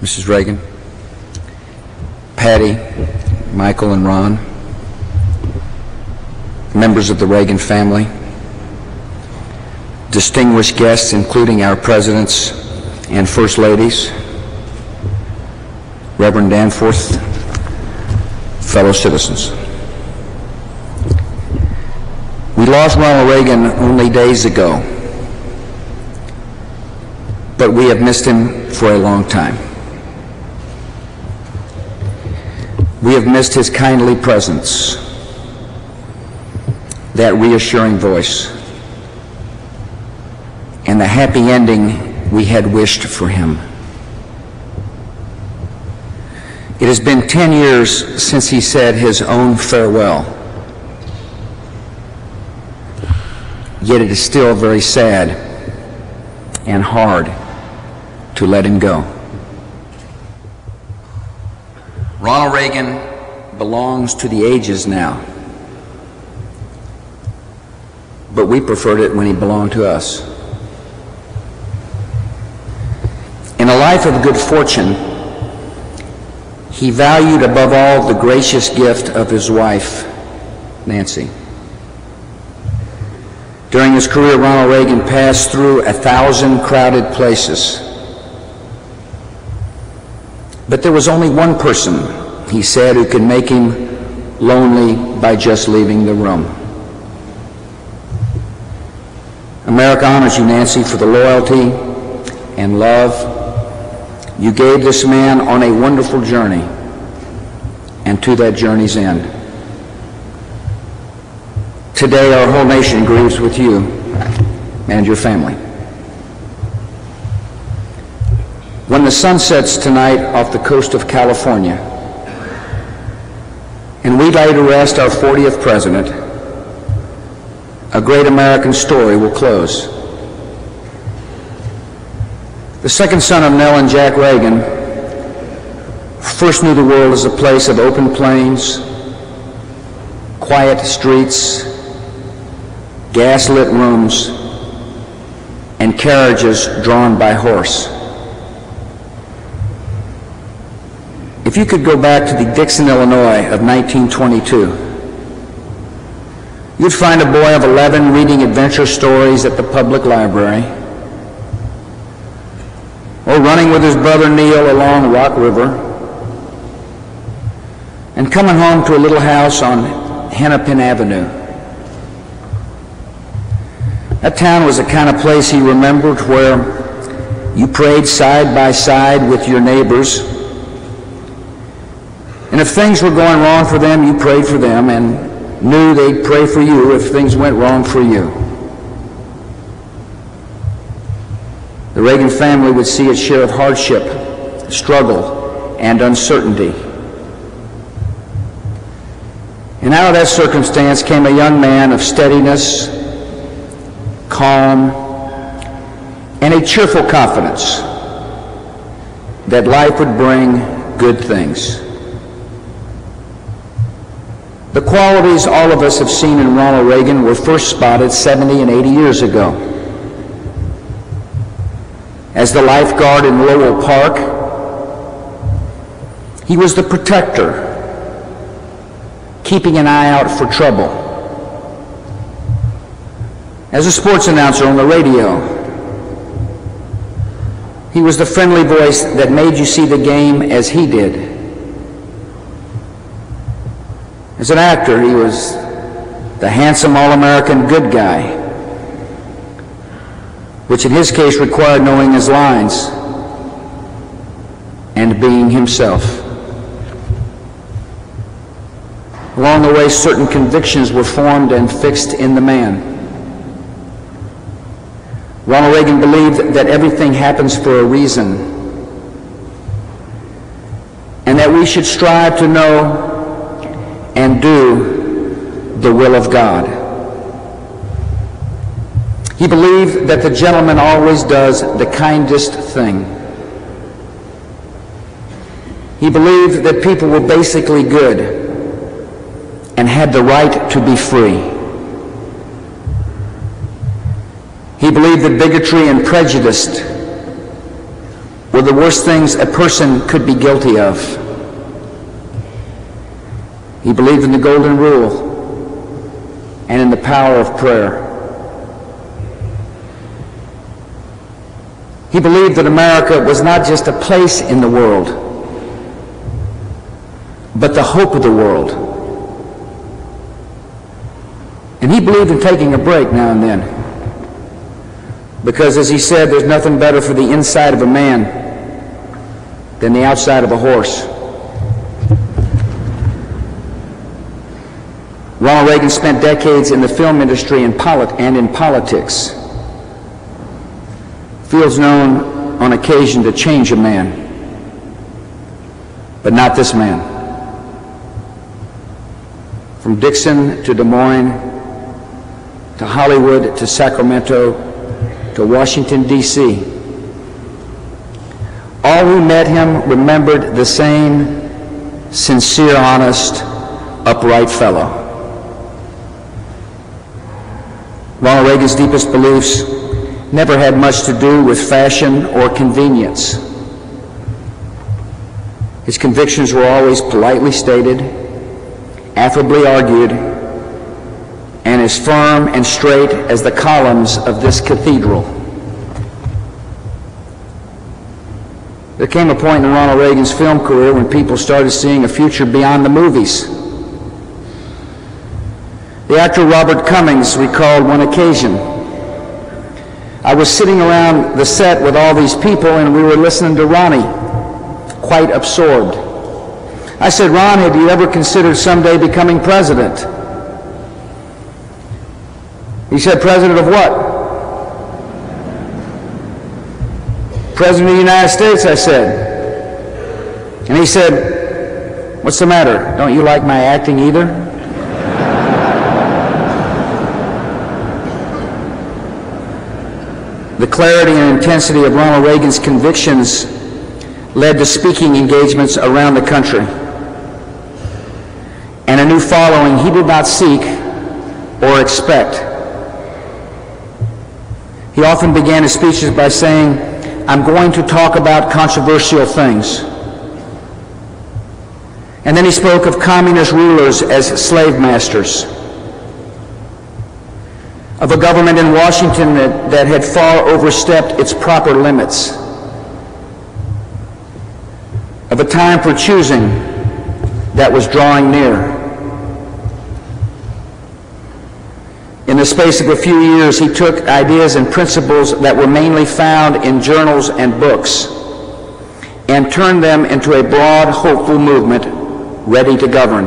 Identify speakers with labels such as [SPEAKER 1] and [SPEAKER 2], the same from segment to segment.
[SPEAKER 1] Mrs. Reagan, Patty, Michael, and Ron, members of the Reagan family, distinguished guests including our presidents and first ladies, Reverend Danforth, fellow citizens. We lost Ronald Reagan only days ago, but we have missed him for a long time. We have missed his kindly presence, that reassuring voice, and the happy ending we had wished for him. It has been 10 years since he said his own farewell, yet it is still very sad and hard to let him go. Ronald Reagan belongs to the ages now, but we preferred it when he belonged to us. In a life of good fortune, he valued above all the gracious gift of his wife, Nancy. During his career, Ronald Reagan passed through 1,000 crowded places. But there was only one person, he said, who could make him lonely by just leaving the room. America honors you, Nancy, for the loyalty and love you gave this man on a wonderful journey and to that journey's end. Today, our whole nation grieves with you and your family. When the sun sets tonight off the coast of California, and we lay to rest our 40th president, a great American story will close. The second son of Nell and Jack Reagan first knew the world as a place of open plains, quiet streets, gas-lit rooms, and carriages drawn by horse. If you could go back to the Dixon, Illinois of 1922, you'd find a boy of 11 reading adventure stories at the public library, or running with his brother Neil along Rock River, and coming home to a little house on Hennepin Avenue. That town was the kind of place he remembered where you prayed side by side with your neighbors. And if things were going wrong for them, you prayed for them and knew they'd pray for you if things went wrong for you. The Reagan family would see its share of hardship, struggle, and uncertainty. And out of that circumstance came a young man of steadiness, calm, and a cheerful confidence that life would bring good things. The qualities all of us have seen in Ronald Reagan were first spotted 70 and 80 years ago. As the lifeguard in Lowell Park, he was the protector, keeping an eye out for trouble. As a sports announcer on the radio, he was the friendly voice that made you see the game as he did. As an actor, he was the handsome all-American good guy, which in his case required knowing his lines and being himself. Along the way, certain convictions were formed and fixed in the man. Ronald Reagan believed that everything happens for a reason, and that we should strive to know and do the will of God. He believed that the gentleman always does the kindest thing. He believed that people were basically good and had the right to be free. He believed that bigotry and prejudice were the worst things a person could be guilty of. He believed in the golden rule and in the power of prayer. He believed that America was not just a place in the world, but the hope of the world. And he believed in taking a break now and then, because, as he said, there's nothing better for the inside of a man than the outside of a horse. Ronald Reagan spent decades in the film industry and in politics, fields known on occasion to change a man, but not this man. From Dixon to Des Moines, to Hollywood, to Sacramento, to Washington, D.C., all who met him remembered the same sincere, honest, upright fellow. Ronald Reagan's deepest beliefs never had much to do with fashion or convenience. His convictions were always politely stated, affably argued, and as firm and straight as the columns of this cathedral. There came a point in Ronald Reagan's film career when people started seeing a future beyond the movies. The actor Robert Cummings recalled one occasion. I was sitting around the set with all these people and we were listening to Ronnie, quite absorbed. I said, Ron, have you ever considered someday becoming president? He said, president of what? President of the United States, I said. And he said, what's the matter? Don't you like my acting either? The clarity and intensity of Ronald Reagan's convictions led to speaking engagements around the country and a new following he did not seek or expect. He often began his speeches by saying, I'm going to talk about controversial things. And then he spoke of communist rulers as slave masters, of a government in Washington that had far overstepped its proper limits, of a time for choosing that was drawing near. In the space of a few years, he took ideas and principles that were mainly found in journals and books and turned them into a broad, hopeful movement ready to govern.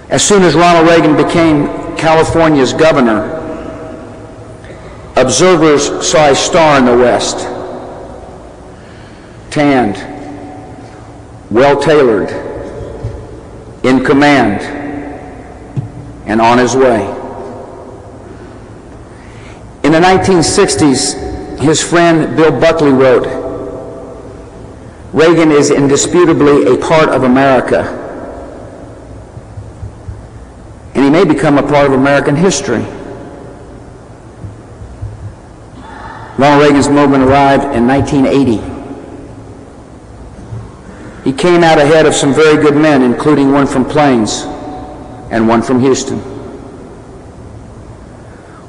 [SPEAKER 1] As soon as Ronald Reagan became California's governor, observers saw a star in the west, tanned, well-tailored, in command, and on his way. In the 1960s, his friend Bill Buckley wrote, Reagan is indisputably a part of America, and he may become a part of American history. Ronald Reagan's movement arrived in 1980. He came out ahead of some very good men, including one from Plains and one from Houston.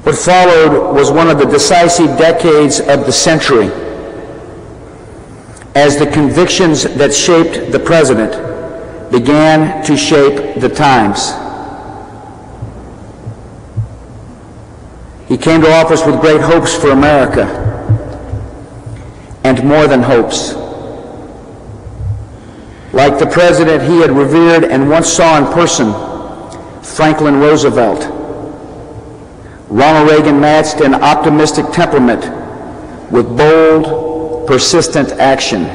[SPEAKER 1] What followed was one of the decisive decades of the century, as the convictions that shaped the president began to shape the times. He came to office with great hopes for America, and more than hopes. Like the president he had revered and once saw in person, Franklin Roosevelt, Ronald Reagan matched an optimistic temperament with bold, persistent action.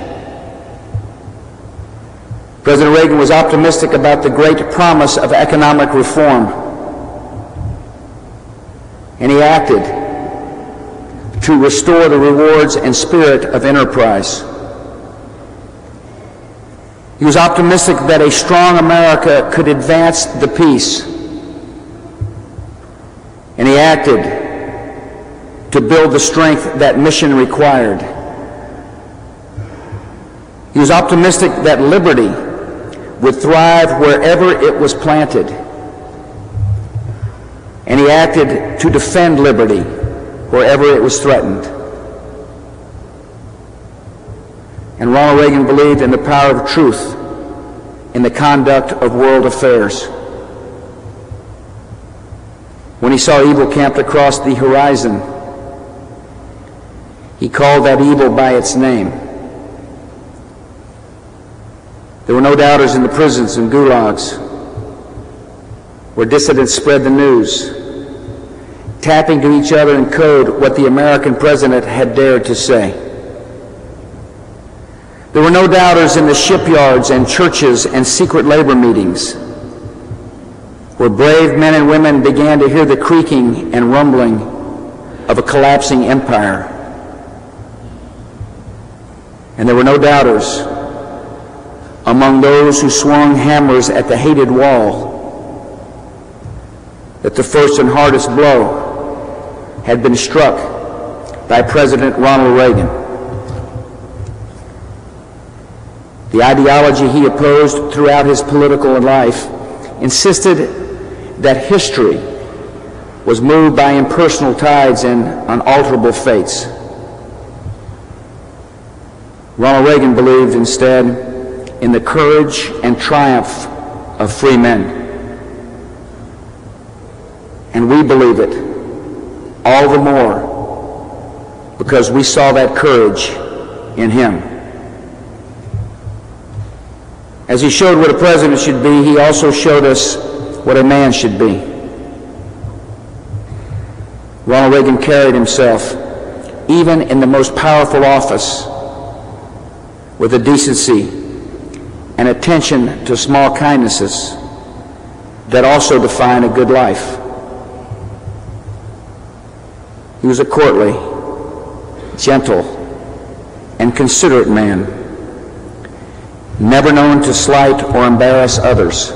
[SPEAKER 1] President Reagan was optimistic about the great promise of economic reform, and he acted to restore the rewards and spirit of enterprise. He was optimistic that a strong America could advance the peace, and he acted to build the strength that mission required. He was optimistic that liberty would thrive wherever it was planted. And he acted to defend liberty wherever it was threatened. And Ronald Reagan believed in the power of truth in the conduct of world affairs. When he saw evil camped across the horizon, he called that evil by its name. There were no doubters in the prisons and gulags where dissidents spread the news, tapping to each other in code what the American president had dared to say. There were no doubters in the shipyards and churches and secret labor meetings where brave men and women began to hear the creaking and rumbling of a collapsing empire. And there were no doubters among those who swung hammers at the hated wall that the first and hardest blow had been struck by President Ronald Reagan. The ideology he opposed throughout his political life insisted that history was moved by impersonal tides and unalterable fates. Ronald Reagan believed instead in the courage and triumph of free men. And we believe it all the more because we saw that courage in him. As he showed what a president should be, he also showed us what a man should be. Ronald Reagan carried himself, even in the most powerful office, with a decency and attention to small kindnesses that also define a good life. He was a courtly, gentle, and considerate man, never known to slight or embarrass others.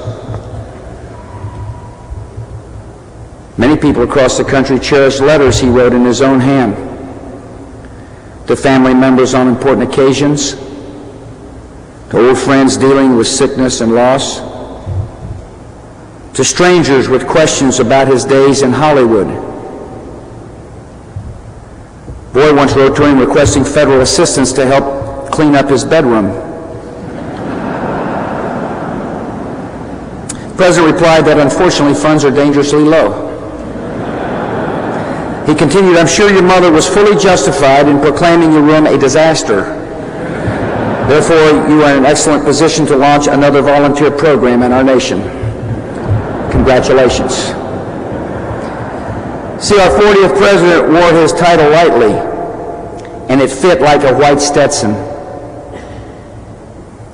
[SPEAKER 1] Many people across the country cherished letters he wrote in his own hand to family members on important occasions, to old friends dealing with sickness and loss, to strangers with questions about his days in Hollywood. A boy once wrote to him requesting federal assistance to help clean up his bedroom. The president replied that unfortunately funds are dangerously low. He continued, "I'm sure your mother was fully justified in proclaiming your room a disaster. Therefore, you are in an excellent position to launch another volunteer program in our nation. Congratulations." See, our 40th president wore his title lightly, and it fit like a white Stetson.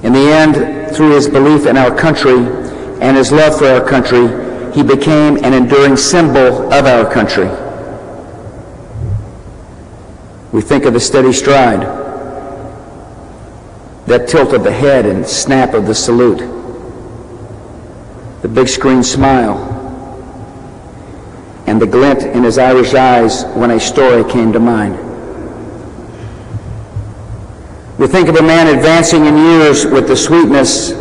[SPEAKER 1] In the end, through his belief in our country and his love for our country, he became an enduring symbol of our country. We think of the steady stride, that tilt of the head and snap of the salute, the big screen smile, and the glint in his Irish eyes when a story came to mind. We think of a man advancing in years with the sweetness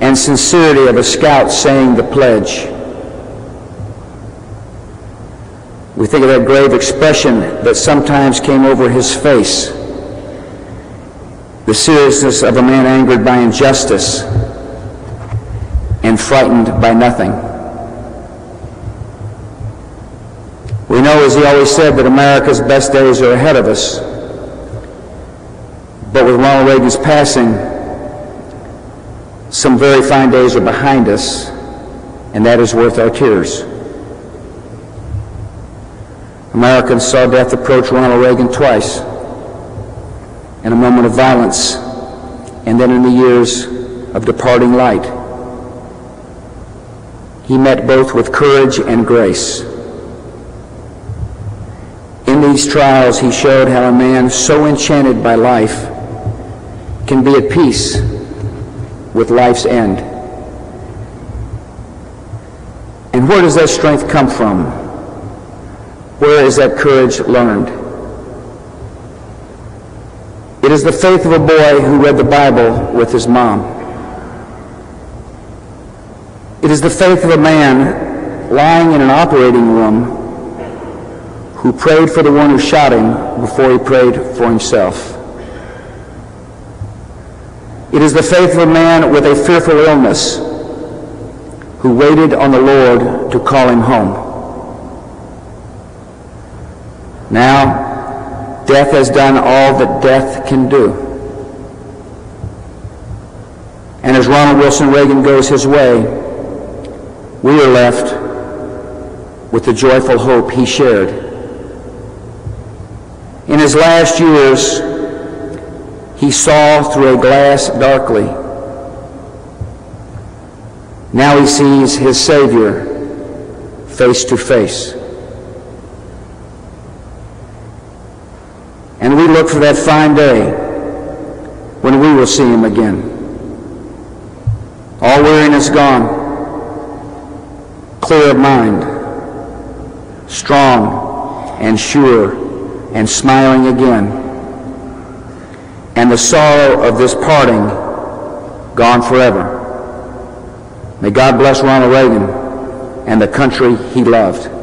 [SPEAKER 1] and sincerity of a scout saying the pledge. We think of that grave expression that sometimes came over his face, the seriousness of a man angered by injustice and frightened by nothing. We know, as he always said, that America's best days are ahead of us. But with Ronald Reagan's passing, some very fine days are behind us, and that is worth our tears. Americans saw death approach Ronald Reagan twice, in a moment of violence, and then in the years of departing light. He met both with courage and grace. In these trials, he showed how a man so enchanted by life can be at peace with life's end. And where does that strength come from? Where is that courage learned? It is the faith of a boy who read the Bible with his mom. It is the faith of a man lying in an operating room who prayed for the one who shot him before he prayed for himself. It is the faith of a man with a fearful illness who waited on the Lord to call him home. Now, death has done all that death can do. And as Ronald Wilson Reagan goes his way, we are left with the joyful hope he shared. In his last years, he saw through a glass darkly. Now he sees his Savior face to face. And we look for that fine day when we will see him again. All weariness gone, clear of mind, strong and sure and smiling again, and the sorrow of this parting gone forever. May God bless Ronald Reagan and the country he loved.